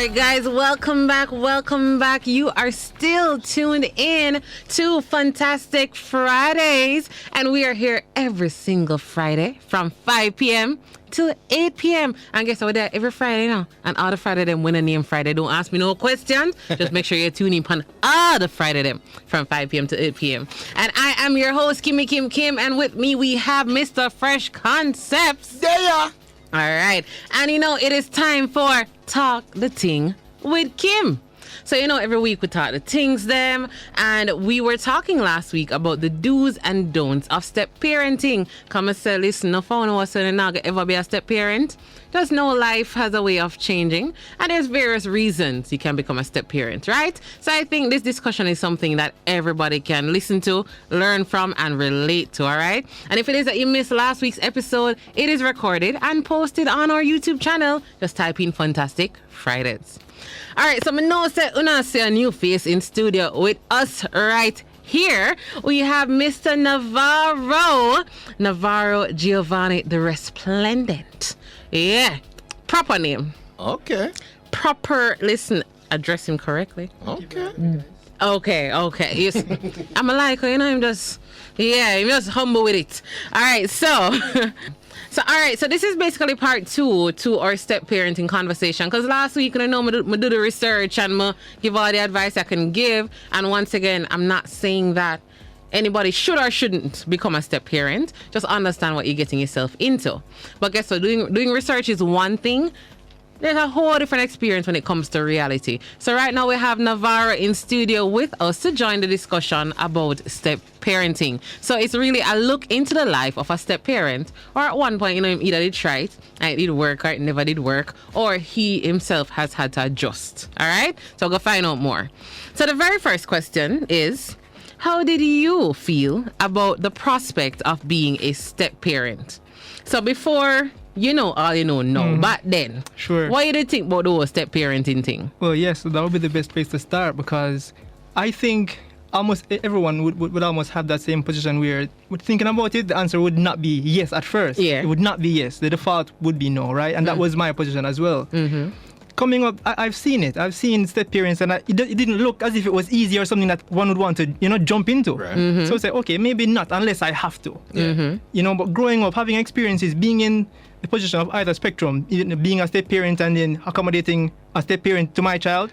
right, guys, welcome back. Welcome back. You are still tuned in to Funtastic Fridays, and we are here every single Friday from 5 p.m. to 8 p.m. And guess what? We're there every Friday now. And all the Friday them win a name Friday. Don't ask me no questions. Just make sure you tune in on all the Friday them from 5 p.m. to 8 p.m. And I am your host, Kimmie Kim. And with me, we have Mr. Fresh Concepts. There. All right. And it is time for Talk the Ting with Kim. So, every week we talk the things them, and we were talking last week about the do's and don'ts of step parenting. Come and say, listen, no phone was saying not ever be a step parent. Just know life has a way of changing, and there's various reasons you can become a step parent, right? So I think this discussion is something that everybody can listen to, learn from, and relate to, all right? And if it is that you missed last week's episode, it is recorded and posted on our YouTube channel. Just type in Funtastic Fridays. All right, so I know that una see a new face in studio with us right here. We have Mr. Navarro Giovanni the Resplendent. Yeah, proper name. Okay. Proper, listen, address him correctly. Okay. Okay. Yes. I'm a like, I'm just humble with it. All right, so this is basically part 2 to our step parenting conversation. Because last week, I do the research and I give all the advice I can give. And once again, I'm not saying that anybody should or shouldn't become a step parent. Just understand what you're getting yourself into. But guess what? Doing research is one thing. There's a whole different experience when it comes to reality. So right now we have Navarro in studio with us to join the discussion about step parenting. So it's really a look into the life of a step parent, or at one point, either did try it, and it did work, or it never did work, or he himself has had to adjust. All right? So we'll go find out more. So the very first question is, how did you feel about the prospect of being a step parent? So before all you know now, but then, sure. What do you think about the whole step parenting thing? Well, yes, that would be the best place to start, because I think almost everyone would almost have that same position where, thinking about it, the answer would not be yes at first. Yeah. It would not be yes. The default would be no, right? And that was my position as well. Mm-hmm. Coming up, I've seen it. I've seen step parents, and it didn't look as if it was easy or something that one would want to, jump into. Right. Mm-hmm. So it's like, okay, maybe not unless I have to. Mm-hmm. But growing up, having experiences, being in the position of either spectrum, being a step parent and then accommodating a step parent to my child,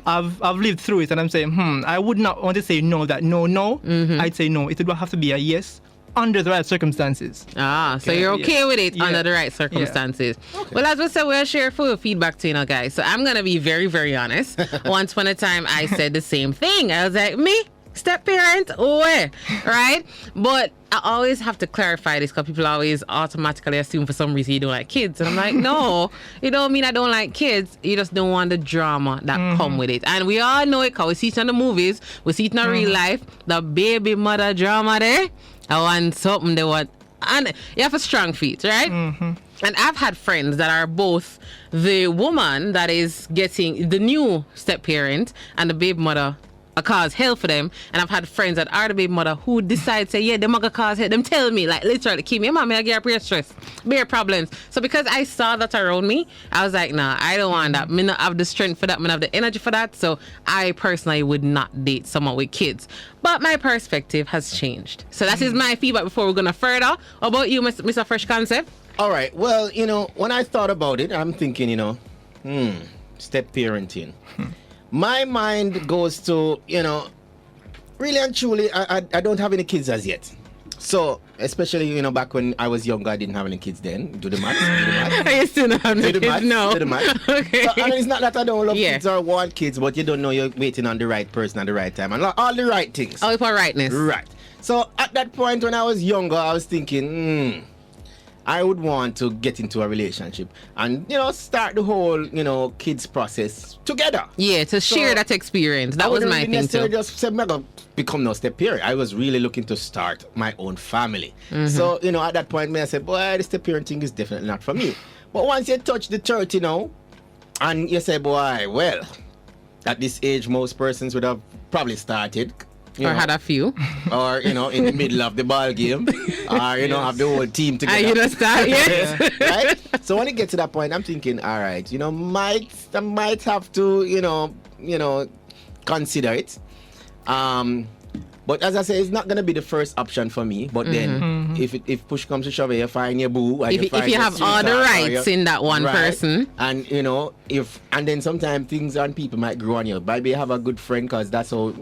I've lived through it, and I'm saying, I would not want to say no. I'd say no. It would have to be a yes under the right circumstances. So you're okay with it under the right circumstances. Yeah. Okay. Well, as we said, we'll share full feedback to guys. So I'm gonna be very, very honest. Once upon a time, I said the same thing. I was like, me? Step parent? Where? Right? But I always have to clarify this, because people always automatically assume for some reason you don't like kids. And I'm like, no, it don't mean I don't like kids. You just don't want the drama that come with it. And we all know it, because we see it in the movies, we see it in real life, the baby mother drama there. I want something they want. And you have a strong feet, right? And I've had friends that are both the woman that is getting the new step parent and the baby mother cause hell for them. And I've had friends that are the baby mother who decide, say, yeah, them gonna cause hell. Them tell me, like, literally, Kimmie, your mama, I get bare stress, bare problems. So because I saw that around me, I was like, nah, I don't want that. Me not have the strength for that, me not have the energy for that. So I personally would not date someone with kids. But my perspective has changed. So that is my feedback before we're gonna further. How about you, Mr. Fresh Concept? All right. Well, when I thought about it, I'm thinking, step parenting. My mind goes to, really and truly, I don't have any kids as yet. So, especially, back when I was younger, I didn't have any kids then. Do the math. I still don't have any kids, no. Do the math. Okay. So, and it's not that I don't love kids or want kids, but you don't know you're waiting on the right person at the right time. And all the right things. Oh, for rightness. Right. So, at that point when I was younger, I was thinking, I would want to get into a relationship and, start the whole, kids process together. Yeah, to share that experience. That was my thing too. Just said, I'm not going to become no step parent. I was really looking to start my own family. So, at that point, I said, boy, the step parenting is definitely not for me. But once you touch the 30 now, and you say, boy, well, at this age, most persons would have probably started, or had a few. or in the middle of the ball game, or have the whole team together. You know, start, yes. Right? So when it gets to that point, I'm thinking, all right, I might have to, consider it. But as I say, it's not gonna be the first option for me. But then, if push comes to shove, you find your boo. And if you have all the rights in that one person, and then sometimes things and people might grow on you. Maybe you have a good friend, because that's how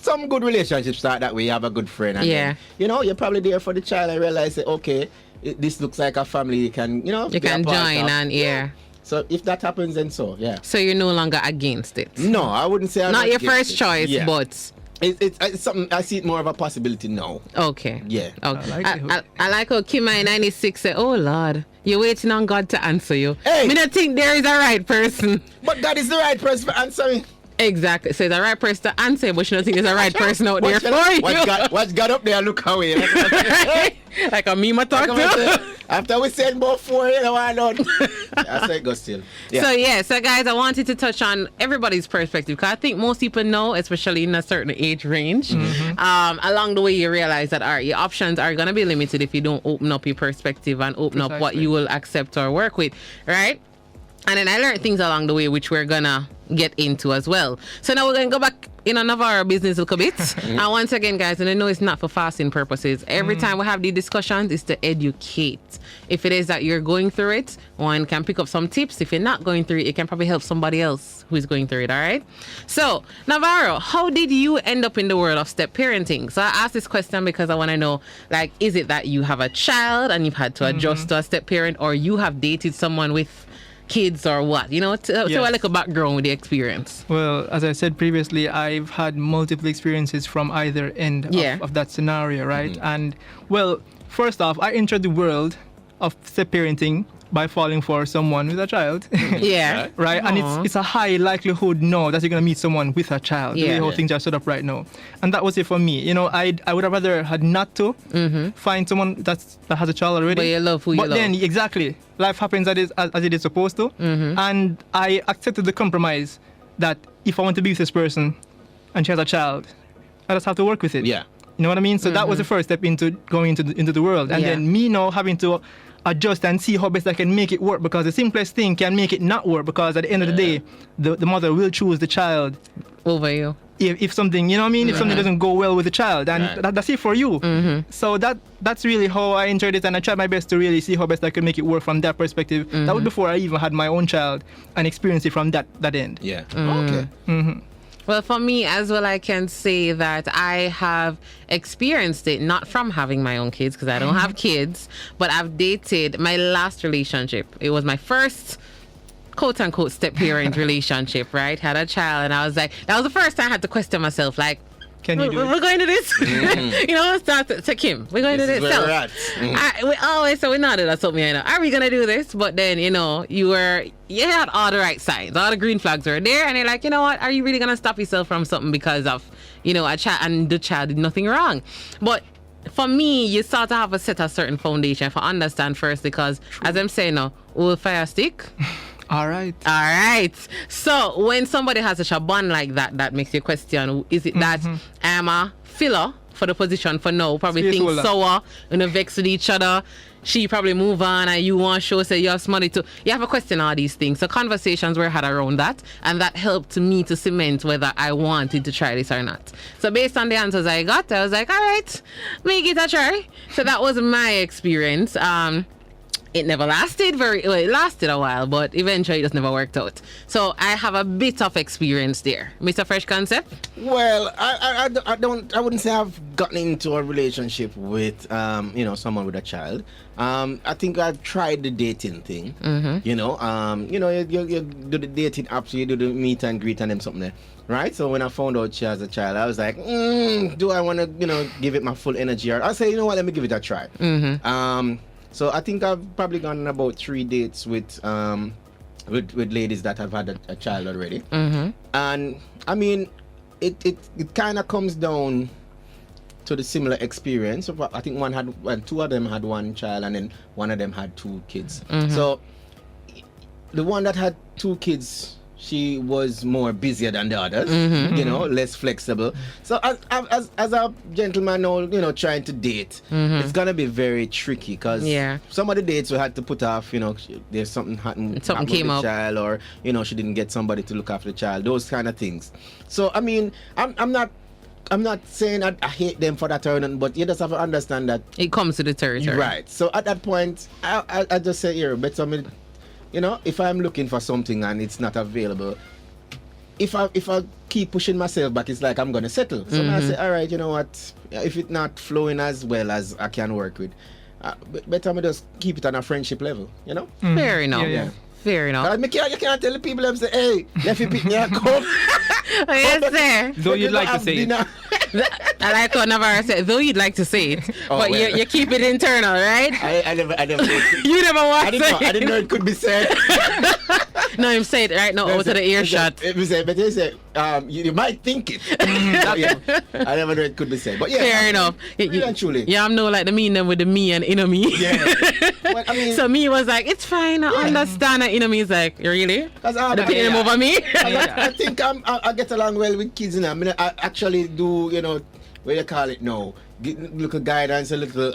some good relationships start that way. You have a good friend, and then, you're probably there for the child and realize that this looks like a family. You can you can join and So if that happens, then so So you're no longer against it. No, I wouldn't say I'm not your first it. choice, but. It's something I see it more of a possibility now. Okay. Yeah. Okay. I like how Kimmie 96 said, "Oh Lord, you're waiting on God to answer you." Hey. I don't think there is a right person. But God is the right person for answering. Exactly. So the right person to answer, but you don't think there's a right person out there for you. What's God up there? Look away. Like a meme I talk to. After we said about 4, why not? I say go still. Yeah. So guys, I wanted to touch on everybody's perspective, because I think most people know, especially in a certain age range, along the way you realize that your options are gonna be limited if you don't open up your perspective and open up what you will accept or work with, right? And then I learned things along the way which we're gonna get into as well. So now we're gonna go back in Navarro business a little bit. And once again, guys, and I know it's not for fasting purposes. Every time we have these discussions, it's to educate. If it is that you're going through it, one can pick up some tips. If you're not going through it, it can probably help somebody else who is going through it. All right. So Navarro, how did you end up in the world of step parenting? So I asked this question because I want to know, like, is it that you have a child and you've had to adjust to a step parent, or you have dated someone with kids, or what? Tell a little background with the experience. Well, as I said previously, I've had multiple experiences from either end of that scenario, right? And well, first off, I entered the world of step parenting by falling for someone with a child. Right? And it's a high likelihood now that you're going to meet someone with a child, the way how things are set up right now. And that was it for me. I would have rather had not to find someone that has a child already. But you love who you love. But then, exactly, life happens as it is supposed to. And I accepted the compromise that if I want to be with this person and she has a child, I just have to work with it. Yeah. You know what I mean? So that was the first step into going into the world. And then me now having to adjust and see how best I can make it work, because the simplest thing can make it not work, because at the end of the day, the mother will choose the child over you. If something, if something doesn't go well with the child, and that's it for you. So that's really how I enjoyed it, and I tried my best to really see how best I could make it work from that perspective. That was before I even had my own child and experience it from that end. Yeah. Okay. Well, for me as well, I can say that I have experienced it, not from having my own kids, because I don't have kids, but I've dated my last relationship. It was my first quote-unquote step-parent relationship, right? Had a child, and I was like, that was the first time I had to question myself, like, can you do we're going to this? Start to Kim, we're going to this. We always say we not do that something, are we going to do this? But then, you had all the right signs, all the green flags were there, and you're like, you know what, are you really going to stop yourself from something because of, a child, and the child did nothing wrong? But for me, you start to have to set a certain foundation for understand first, because as I'm saying now, will fire stick? All right. So when somebody has such a bond like that makes you question, is it that I'm a filler for the position for now? Probably things sour, vex with each other. She probably move on, and you want to show, say you have money too. You have to question all these things. So conversations were had around that, and that helped me to cement whether I wanted to try this or not. So based on the answers I got, I was like, all right, make it a try. So that was my experience. It never lasted it lasted a while, but eventually it just never worked out. So I have a bit of experience there. Mr. Fresh Concept? Well, I wouldn't say I've gotten into a relationship with, someone with a child. I think I've tried the dating thing. You do the dating apps, you do the meet and greet and them something there. Right? So when I found out she has a child, I was like, do I want to, give it my full energy? Or I say, you know what, let me give it a try. So I think I've probably gone on about 3 dates with ladies that have had a child already. And I mean, it kind of comes down to the similar experience. I think 2 of them had 1 child, and then 1 of them had 2 kids. So the one that had 2 kids she was more busier than the others, you know, less flexible. So as a gentleman now, you know, trying to date, it's gonna be very tricky because some of the dates we had to put off, you know, there's something happened came with up, the child, or you know, she didn't get somebody to look after the child, those kind of things. So I mean, I'm not saying I hate them for that or nothing, but you just have to understand that it comes to the territory. Right. So at that point, I just say here, better me, you know, if I'm looking for something and it's not available, if I keep pushing myself back, it's like I'm gonna settle. So I say, all right, you know what? If it's not flowing as well as I can work with, better me just keep it on a friendship level, you know? Fair enough. Yeah. Fair enough. You can't tell the people them say, hey, let me pick me a come. Yes, sir. Though you'd like to say it. I like what Navarro said, though you'd like to say it, but you keep it internal, right? I never You never want to say I didn't know it could be said. No, him say it right now out of the earshot. But they say, you might think it. I never know it could be said. But yeah. Fair enough. Really and truly. Yeah, I'm no like the me them with the me and inner me. Yeah. Well, I mean, so me was like, it's fine, I understand. And inner me is like, really? They're picking him over me? I think I get along well with kids, you know. I mean, I actually do, you know, what you call it now, little guidance, a little,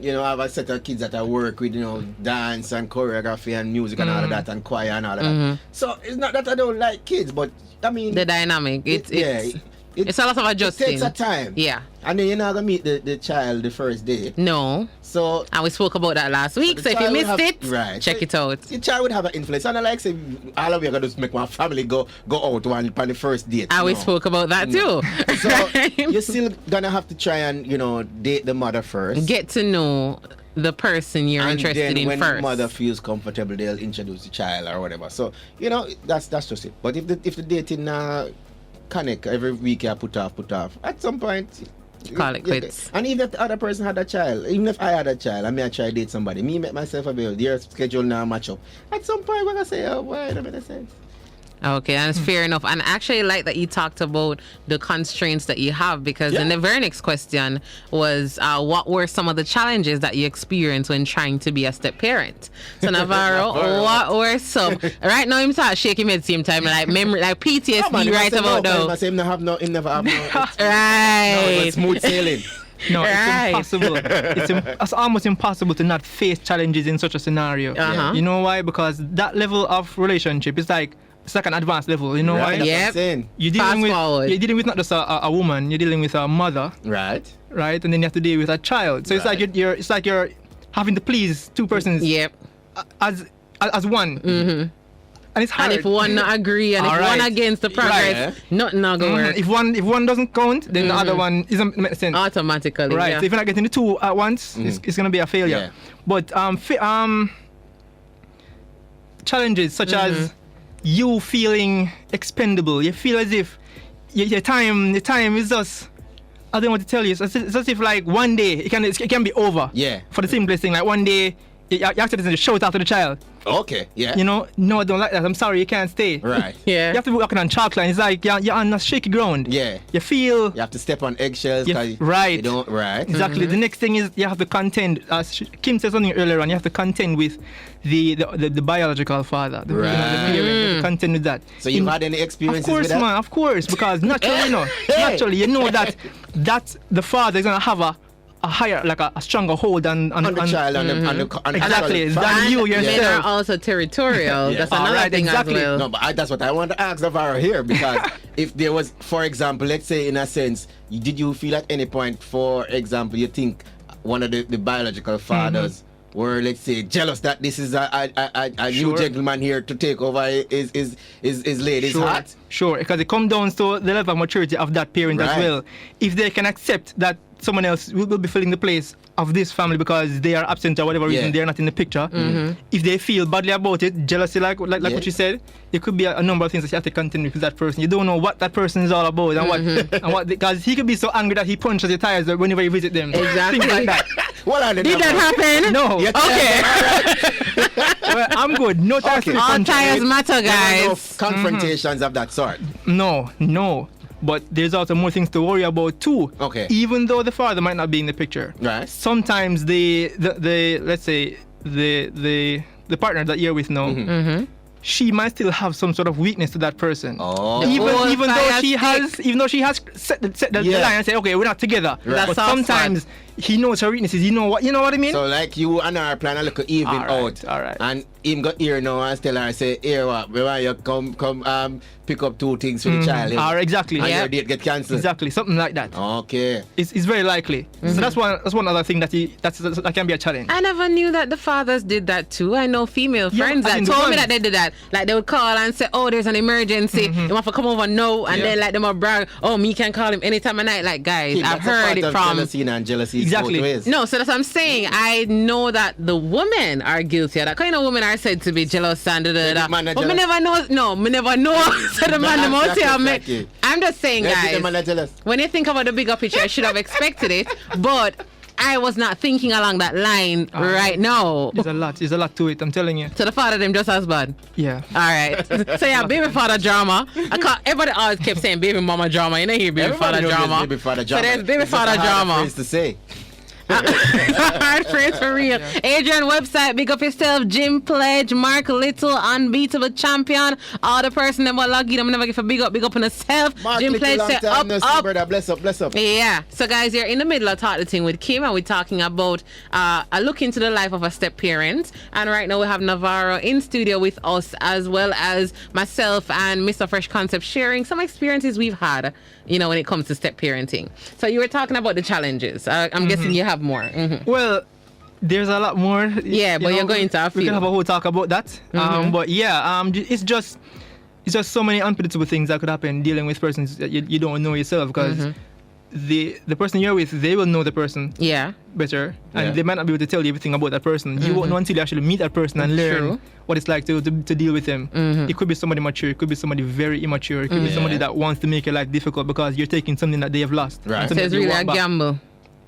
you know, I have a set of kids that I work with, you know, dance and choreography and music and all of that, and choir and all of that. So it's not that I don't like kids, but I mean, the dynamic, it's a lot of adjusting. It takes a time. Yeah. And then you're not going to meet the child the first day. No. So, and we spoke about that last week. So if you missed it, check it out. The child would have an influence. And I like say, all of you are going to make my family go out on the first date. And we spoke about that too. So you're still going to have to try and, you know, date the mother first. Get to know the person you're interested in when first. The mother feels comfortable, they'll introduce the child or whatever. So, you know, that's just it. But if the dating connect every week you put off, at some point call it quits. And even if the other person had a child, even if I had a child, I may try to date somebody, me make myself available, their schedule now match up, at some point we're gonna say, oh boy, it doesn't make sense. Okay, that's fair enough. And I actually like that you talked about the constraints that you have, because the very next question was, what were some of the challenges that you experienced when trying to be a step parent? So Navarro, what were some? Right now, him start shaking me at the same time, like memory, like PTSD, right about now. I say him never have no. Right. No, smooth sailing. No, it's impossible. It's almost impossible to not face challenges in such a scenario. You know why? Because that level of relationship is like, it's like an advanced level, you know why? Yep. You're dealing with not just a woman, you're dealing with a mother. Right. And then you have to deal with a child. So it's like you're having to please two persons. Yep. As one. And it's hard. And if one not agree and if one against the progress, nothing not gonna work. If one doesn't count, then the other one isn't make sense. Automatically. Right. So if you're not getting the two at once, it's gonna be a failure. But challenges such as you feeling expendable, you feel as if your time is just, I don't know what to tell you. It's as if like one day it can be over. Yeah. For the simplest thing, like one day you actually shout after the child. Okay. Yeah. You know, no, I don't like that. I'm sorry, you can't stay. Right. Yeah. You have to be walking on chalk line. It's like you're on a shaky ground. Yeah. You feel. You have to step on eggshells. Right. You don't. Right. Exactly. The next thing is you have to contend. As Kim said something earlier on, you have to contend with the biological father, the parent. You have to contend with that. So you've had any experiences with that? Of course, man. Of course, because naturally, you know that the father is gonna have a higher, like a stronger hold on the child and exactly than you yourself. Men are also territorial. That's another thing as well. No, but that's what I want to ask Navarro here, because if there was, for example, let's say in a sense, did you feel at any point, for example, you think one of the biological fathers were, let's say, jealous that this is a new gentleman here to take over his lady's heart? Sure, because it comes down to the level of maturity of that parent as well. If they can accept that someone else will be filling the place of this family because they are absent or whatever reason, they're not in the picture. If they feel badly about it, jealousy, like what you said, it could be a number of things that you have to continue with that person. You don't know what that person is all about and what because he could be so angry that he punches your tires whenever you visit them. Exactly. Things like that. Did that happen? No. Okay. Well, I'm good. No tires. All tires matter, guys. Confrontations of that sort. No. But there's also more things to worry about too. Okay. Even though the father might not be in the picture. Right. Sometimes the let's say the partner that you're with now she might still have some sort of weakness to that person. Oh. Even though she has set the line and said, okay, we're not together. Right. But sometimes he knows her weaknesses. You know what I mean? So like you and her plan a little even out. All right. And him got here now and tell her, say, here what, we want you come pick up 2 things for the child. All right, exactly. And your date get cancelled. Exactly, something like that. Okay. It's very likely. So that's one other thing that can be a challenge. I never knew that the fathers did that too. I know female friends that as in told the me ones. that they did that. Like they would call and say, oh, there's an emergency. You want to come over? No. And then like them would brag, oh, me can call him anytime of night. Like guys, Kim, I've that's a heard part it of from. jealousy and jealousy Exactly. both ways. No, so that's what I'm saying. I know that the women are guilty of that. Kind of women are said to be jealous and da. man are But me jealous. never know. No, me never know. So the man them out here, me. I'm just saying, Let's them guys. are jealous. When you think about the bigger picture, I should have expected it, but I was not thinking along that line right now. There's a lot to it, I'm telling you. So the father them just as bad. Yeah. All right. So yeah, baby father drama. Everybody always kept saying baby mama drama. You know hear baby Everybody father knows drama. there's baby father drama. So there's baby It's just father a hard drama. phrase to say. Hard phrase for real. Adrian website, big up yourself. Jim Pledge, Mark Little, unbeatable champion. All the person that will log in, I'm never give a big up on yourself. Mark Jim Little, Pledge long say time no see, up. brother. Bless up, bless up. Yeah. So guys, you're in the middle of Talk the Thing with Kim, and we're talking about a look into the life of a step parent. And right now we have Navarro in studio with us, as well as myself and Mr. Fresh Concept, sharing some experiences we've had, when it comes to step parenting. So you were talking about the challenges. I'm guessing you have more. Well, there's a lot more. Yeah, but you're going to have we few. can have a whole talk about that. But yeah, it's just so many unpredictable things that could happen dealing with persons that you don't know yourself, because the person you're with, they will know the person Yeah. better, and Yeah. they might not be able to tell you everything about that person. You won't know until you actually meet that person and learn True. what it's like to deal with them. It could be somebody mature, it could be somebody very immature, it could be somebody Yeah. that wants to make your life difficult because you're taking something that they have lost. Right. and So something it's that they really a want back. gamble.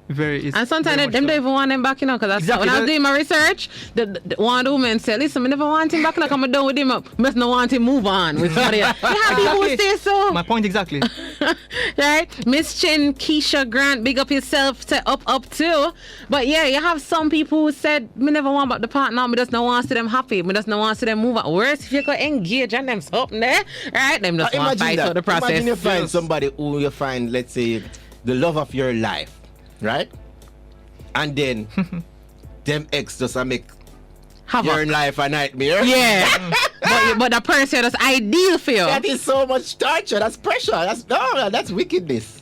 And Sometimes them don't even want them back, because that's Exactly. when I was doing my research, the one woman said, listen, I never want him back, like I'm done with him. I must not want him move on with somebody else. You have people who say so. My point exactly. Right? Miss Chin, Keisha Grant, big up yourself, say up too. But yeah, you have some people who said, me never want back the partner, me just not want to see them happy, me just not want to see them move on. Worse, if you could engage and them something there, right? Them just want to fight out the process. Imagine you find Yes. somebody who you find, let's say, the love of your life, right? And then them ex just make Havoc. your life a nightmare. Yeah. but the person that's ideal for you. That is so much torture. That's pressure. That's wickedness.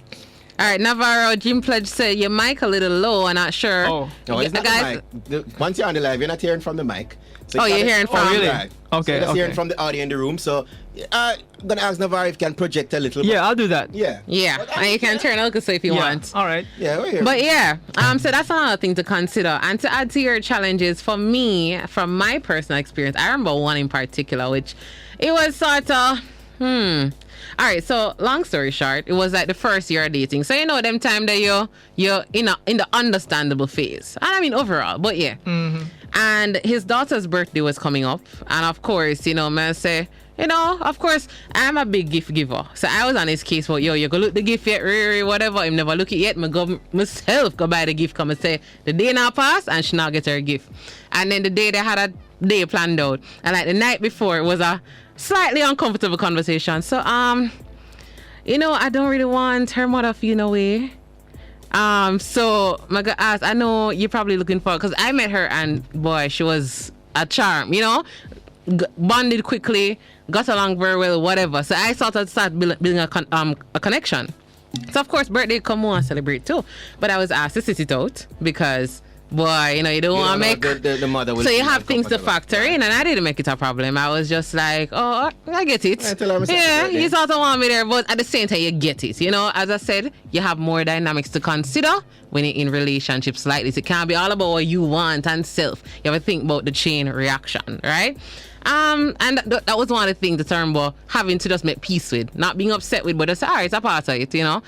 All right, Navarro, Jim Pledge said your mic a little low. I'm not sure. Oh. No, it's not guys. the mic. Once you're on the live, you're not hearing from the mic. So Oh, you're hearing from- the really? mic. Okay, So you're just hearing okay. from the audio in the room. So I'm gonna ask Navarro if he can project a little. Yeah, I'll do that. Yeah. Yeah, and you can turn out so if you Yeah. want. All right. Yeah, we're here. But yeah, so that's another thing to consider. And to add to your challenges, for me, from my personal experience, I remember one in particular, which it was sort of, All right, so long story short, it was like the first year of dating. So them time that you're in the understandable phase. And I mean overall, but yeah. And his daughter's birthday was coming up, and of course, man say, of course, I'm a big gift giver. So I was on his case, well, you go look the gift yet, whatever. Him never look it yet. Myself go buy the gift, come and say the day now pass, and she now get her gift. And then the day they had a day planned out, and like the night before, it was a slightly uncomfortable conversation. So I don't really want her mother feel away. So my God asked, I know you're probably looking for, because I met her and boy, she was a charm, bonded quickly, got along very well, whatever. So I sort of started building a connection. So of course, birthday come on, celebrate too. But I was asked to sit it out because, boy, you don't want to make. The mother will So you feel have things to uncomfortable. factor in, and I didn't make it a problem. I was just like, oh, I get it. Yeah, tell her I'm sorry Yeah, about that. you sort of want me there, but at the same time, you get it. As I said, you have more dynamics to consider when you're in relationships like this. It can't be all about what you want and self. You have to think about the chain reaction, right? And that was one of the things the term about having to just make peace with, not being upset with, but just say, all right, it's a part of it,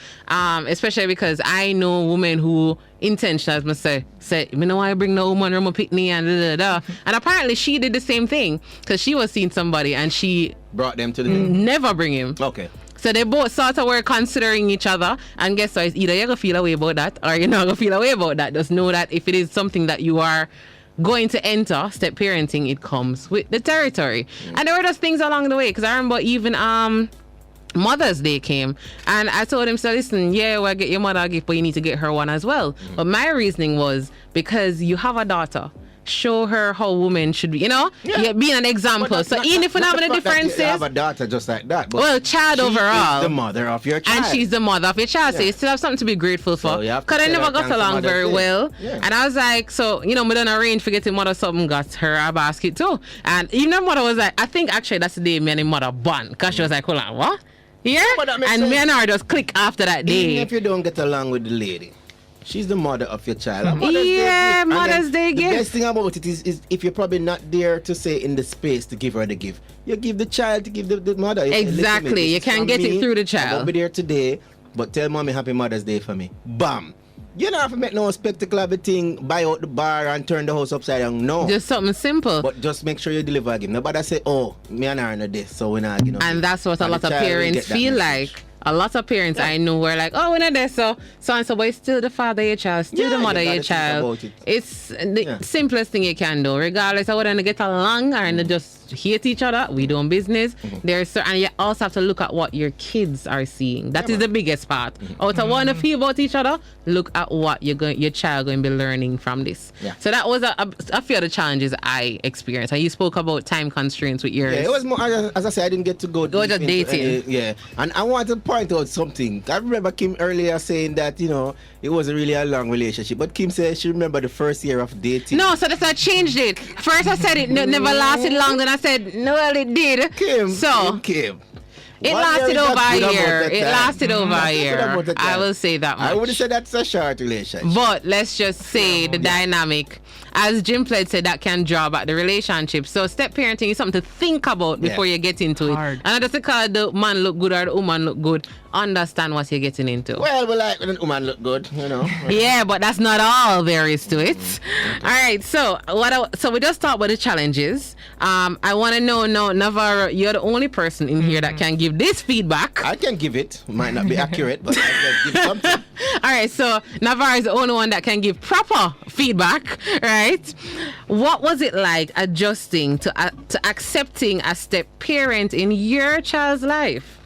especially because I know women who intentionally must say, you know why I bring no woman or my picnic and da. And apparently she did the same thing because she was seeing somebody and she Brought them to the never bring him. Okay. So they both sort of were considering each other, and guess what? It's either you're going to feel away about that or you're not going to feel away about that. Just know that if it is something that you are going to enter step parenting, it comes with the territory. And there were just things along the way, because I remember even Mother's Day came, and I told him, so listen, yeah, we'll get your mother a gift, but you need to get her one as well. But my reasoning was, because you have a daughter, show her how women should be, yeah, being an example. So even if we're having a differences, you have a daughter just like that. But well, child she overall, is the mother of your child, and she's the mother of your child. So you still have something to be grateful for. Because I never got along very well, and I was like, so we done arrange for getting mother something, got her a basket too. And even her mother was like, I think actually that's the day me and the mother bond, because she was like, hold on, what? Yeah, and me and her just click after that day. Even if you don't get along with the lady, she's the mother of your child. Mother's Day gift. The best thing about it is if you're probably not there to say in the space to give her the gift, you give the child to give the mother. Exactly. You can get it through the child. I'll be there today, but tell mommy happy Mother's Day for me. Bam. You don't have to make no spectacle of a thing, buy out the bar and turn the house upside down. No. Just something simple. But just make sure you deliver a gift. Nobody say, oh, me and her are this, so we're not, And that's what a lot of parents feel like. A lot of parents I know were like, oh, we're not there, so and so, but it's still the father of your child, still the mother of your child. It's the simplest thing you can do, regardless of whether they get along or they just hate each other. We doing business. And you also have to look at what your kids are seeing. That is the biggest part. Out of want to feel about each other, look at what your child going to be learning from this. So that was a few of the challenges I experienced. And you spoke about time constraints with yours. Yeah, it was more, as I said, I didn't get to go to dating. And I wanted to point out something. I remember Kim earlier saying that, it wasn't really a long relationship. But Kim said she remembered the first year of dating. No, so that's I changed it. First I said it never lasted long, then I said, no, well, it did. Kim. It lasted over a year. It lasted over a year. I will say that much. I would have said that's a short relationship. But let's just say the dynamic, as Jim Pled said, that can draw back the relationship. So step parenting is something to think about before you get into it. And not just because the man look good or the woman look good. Understand what you're getting into. Well, we like when the woman look good, Yeah, but that's not all there is to it. All right, so we just talked about the challenges. I want to know now, Navarro, you're the only person in here that can give this feedback. I can give it. Might not be accurate, but I can give something. All right, so Navarro is the only one that can give proper feedback, right? What was it like adjusting to accepting a step parent in your child's life?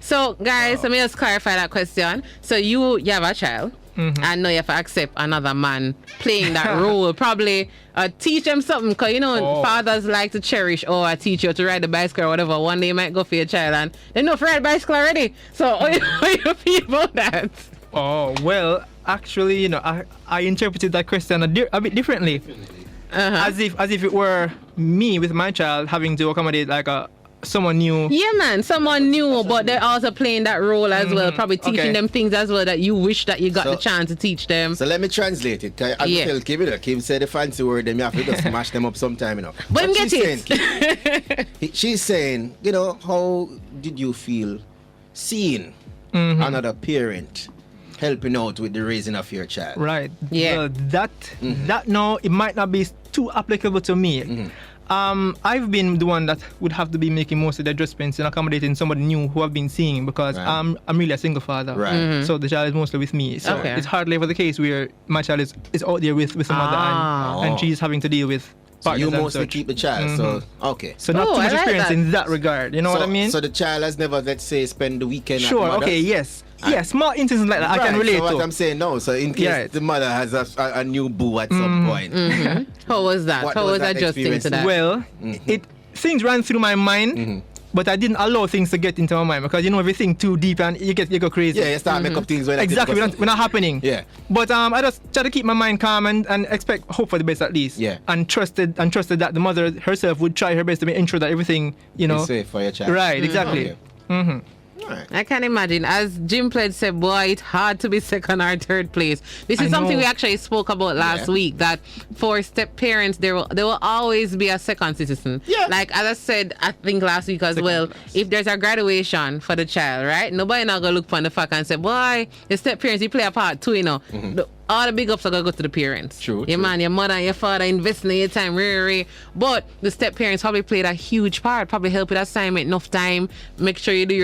So, guys, let me just clarify that question. So, you have a child, and now you have to accept another man playing that role. Probably teach them something, because, fathers like to cherish, or teach you to ride the bicycle or whatever. One day you might go for your child, and they know to ride bicycle already. So, how you feel about that? Oh, well, actually, I interpreted that question a bit differently. As if it were me with my child having to accommodate like someone new. Yeah, man, someone new, but they're also playing that role as well, probably teaching them things as well that you wish that you got the chance to teach them. So let me translate it. I tell Kim, Kim said the fancy word, then you have to just smash them up sometime, But him get it. She's saying, how did you feel seeing another parent helping out with the raising of your child? Right. Yeah. That now, it might not be too applicable to me. I've been the one that would have to be making most of the adjustments and accommodating somebody new who I've been seeing, because I'm really a single father. Right. So the child is mostly with me. So it's hardly ever the case where my child is out there with the mother and she's having to deal with partners. So you mostly keep the child. So okay. So not too much experience in that regard. You know what I mean? So the child has never, let's say, spend the weekend. Sure. At okay. Yes. Yeah, small instances like that I can relate so to. What I'm saying, no. So in case the mother has a new boo at some point. How was that? How was adjusting to that? Well, things ran through my mind, but I didn't allow things to get into my mind, because everything too deep and you go crazy. Yeah, you start make up things when exactly we're not happening. Yeah. But I just try to keep my mind calm and hope for the best at least. Yeah. And trusted that the mother herself would try her best to make ensure that everything is safe for your child. Right. Exactly. Okay. Right. I can imagine. As Jim Pled said, boy, it's hard to be second or third place. This is something we actually spoke about last week, that for step parents, there will always be a second citizen. Yeah. Like, as I said, I think last week as well, if there's a graduation for the child, right? Nobody not going to look for the fact and say, boy, the step parents, you play a part too, all the big ups are gonna go to the parents. True, Your true. man, your mother, your father investing in your time, but the step parents probably played a huge part, probably help with assignment, enough time, make sure you do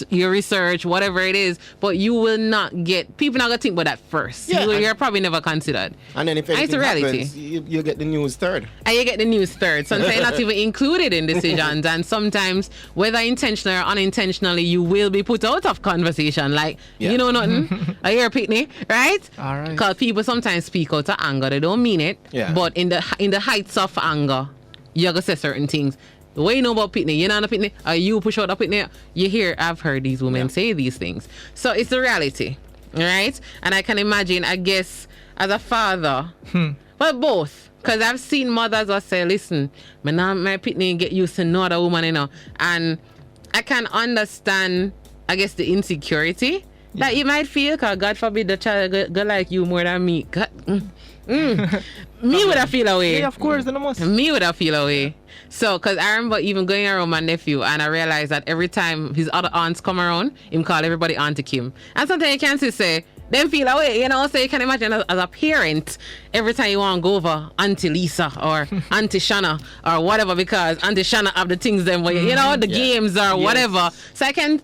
your research, whatever it is. But you will not get, people not gonna think about that first. Yeah, You're probably never considered. And then if And it's anything a reality. happens, you get the news third. And you get the news third. Sometimes not even included in decisions. And sometimes, whether intentionally or unintentionally, you will be put out of conversation. Like, Yeah. you know nothing. I hear Pitney, right? All right. Because people sometimes speak out of anger. They don't mean it. Yeah. But in the heights of anger, you're going to say certain things. The way you know about Pitney, you know the Pitney, or you push out the Pitney, you hear, I've heard these women say these things. So it's the reality, right? And I can imagine, I guess, as a father, well, both. Because I've seen mothers that say, listen, my Pitney get used to no other woman, you know. And I can understand, I guess, the insecurity that you might feel, because God forbid the child go like you more than me. God, me would have feel away. Yeah, of course, then I must. Me would have feel away. So, because I remember even going around my nephew, and I realized that every time his other aunts come around, him call everybody Auntie Kim. And sometimes you can't say, them feel away, you know. So you can imagine as a parent, every time you want to go over Auntie Lisa or Auntie Shanna or whatever, because Auntie Shanna have the things them where you know the games or whatever. So I can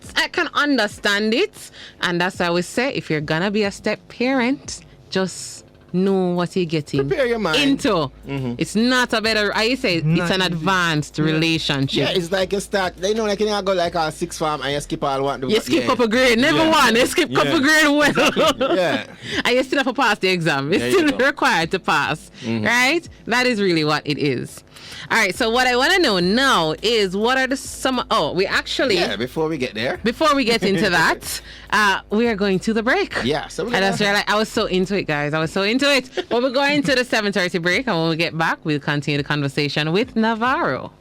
understand it, and that's why I always say, if you're gonna be a step parent, just know what you're getting Prepare your mind. into. It's not a better, I say it's Not an easy. relationship. relationship. Yeah, it's like you start, you know, like you go like a sixth form and you skip all one. You skip up a grade, never one. You skip up a grade well. Yeah. And you still have to pass the exam. It's There you still go. required to pass, right? That is really what it is. All right, so what I want to know now is what are we actually, Yeah, before we get there. before we get into that, we are going to the break. Yeah, so we're And that's gonna- where I was so into it, guys. I was so into it. But we're going to the 7:30 break, and when we get back, we'll continue the conversation with Navarro.